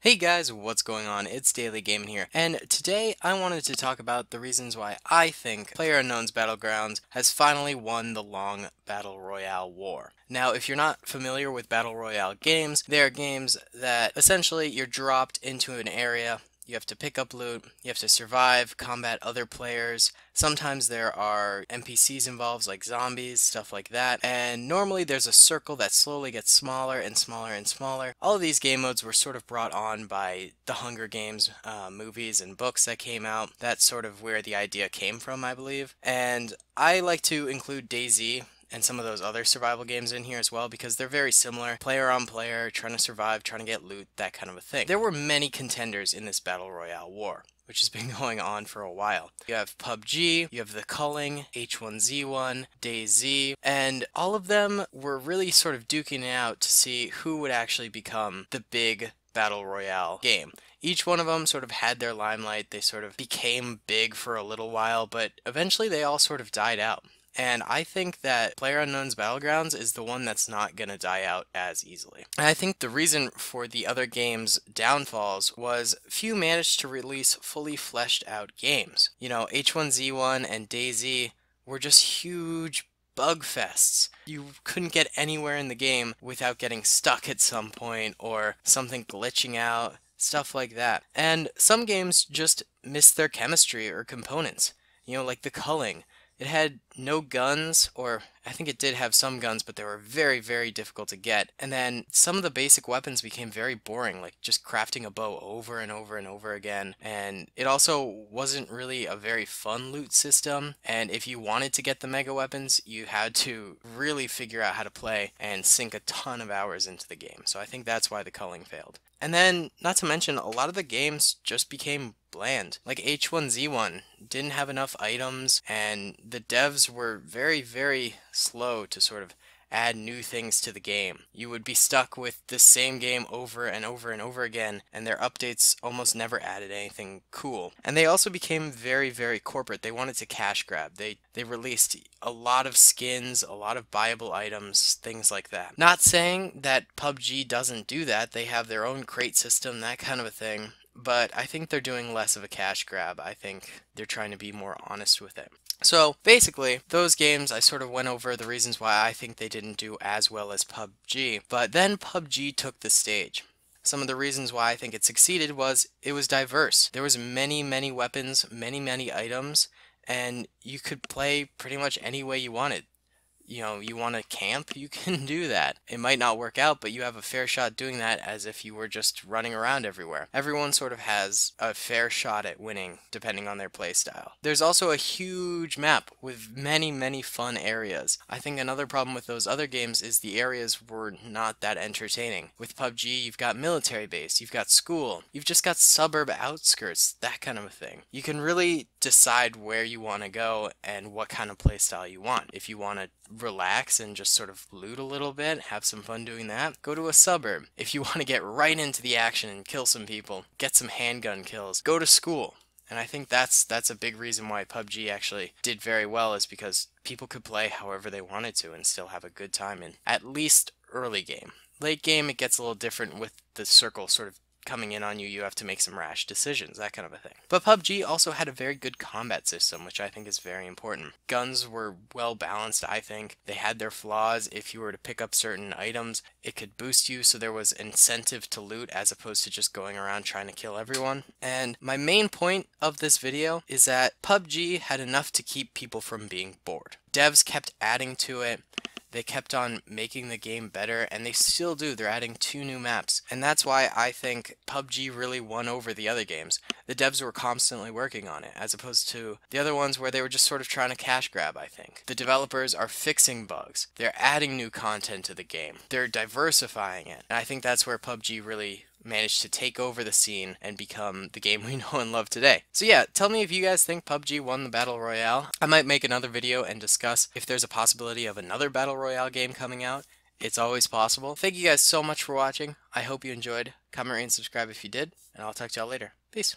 Hey guys, what's going on? It's DaleyGaming here, and today I wanted to talk about the reasons why I think PlayerUnknown's Battlegrounds has finally won the long Battle Royale war. Now, if you're not familiar with Battle Royale games, they are games that essentially you're dropped into an area. You have to pick up loot, you have to survive, combat other players. Sometimes there are NPCs involved like zombies, stuff like that. And normally there's a circle that slowly gets smaller and smaller and smaller. All of these game modes were sort of brought on by the Hunger Games movies and books that came out. That's sort of where the idea came from, I believe. And I like to include DayZ and some of those other survival games in here as well because they're very similar. Player on player, trying to survive, trying to get loot, that kind of a thing. There were many contenders in this Battle Royale war, which has been going on for a while. You have PUBG, you have The Culling, H1Z1, DayZ, and all of them were really sort of duking it out to see who would actually become the big Battle Royale game. Each one of them sort of had their limelight, they sort of became big for a little while, but eventually they all sort of died out. And I think that PlayerUnknown's Battlegrounds is the one that's not going to die out as easily. And I think the reason for the other games' downfalls was few managed to release fully fleshed out games. You know, H1Z1 and DayZ were just huge bug fests. You couldn't get anywhere in the game without getting stuck at some point or something glitching out, stuff like that. And some games just missed their chemistry or components. You know, like The Culling. It had no guns, or I think it did have some guns, but they were very, very difficult to get. And then some of the basic weapons became very boring, like just crafting a bow over and over and over again. And it also wasn't really a very fun loot system. And if you wanted to get the mega weapons, you had to really figure out how to play and sink a ton of hours into the game. So I think that's why The Culling failed. And then, not to mention, a lot of the games just became bland. Like H1Z1 didn't have enough items, and the devs were very, very slow to sort of add new things to the game. You would be stuck with the same game over and over and over again, and their updates almost never added anything cool. And they also became very, very corporate. They wanted to cash grab. They released a lot of skins, a lot of buyable items, things like that. Not saying that PUBG doesn't do that. They have their own crate system, that kind of a thing. But I think they're doing less of a cash grab. I think they're trying to be more honest with it. So basically, those games, I sort of went over the reasons why I think they didn't do as well as PUBG. But then PUBG took the stage. Some of the reasons why I think it succeeded was it was diverse. There was many, many weapons, many items, and you could play pretty much any way you wanted. You know, you want to camp, you can do that. It might not work out, but you have a fair shot doing that as if you were just running around everywhere. Everyone sort of has a fair shot at winning, depending on their playstyle. There's also a huge map with many fun areas. I think another problem with those other games is the areas were not that entertaining. With PUBG, you've got military base, you've got school, you've just got suburb outskirts, that kind of a thing. You can really decide where you want to go and what kind of playstyle you want. If you want to relax and just sort of loot a little bit, have some fun doing that, go to a suburb. If you want to get right into the action and kill some people, get some handgun kills, go to school. And I think that's a big reason why PUBG actually did very well, is because people could play however they wanted to and still have a good time in at least early game. Late game, it gets a little different with the circle sort of coming in on you. You have to make some rash decisions, that kind of a thing. But PUBG also had a very good combat system, which I think is very important. Guns were well balanced, I think. They had their flaws. If you were to pick up certain items, it could boost you, so there was incentive to loot as opposed to just going around trying to kill everyone. And my main point of this video is that PUBG had enough to keep people from being bored. Devs kept adding to it. They kept on making the game better, and they still do. They're adding 2 new maps. And that's why I think PUBG really won over the other games. The devs were constantly working on it, as opposed to the other ones where they were just sort of trying to cash grab, I think. The developers are fixing bugs. They're adding new content to the game. They're diversifying it. And I think that's where PUBG really managed to take over the scene and become the game we know and love today. So yeah, tell me if you guys think PUBG won the Battle Royale. I might make another video and discuss if there's a possibility of another Battle Royale game coming out. It's always possible. Thank you guys so much for watching. I hope you enjoyed. Comment, rate, and subscribe if you did, and I'll talk to y'all later. Peace.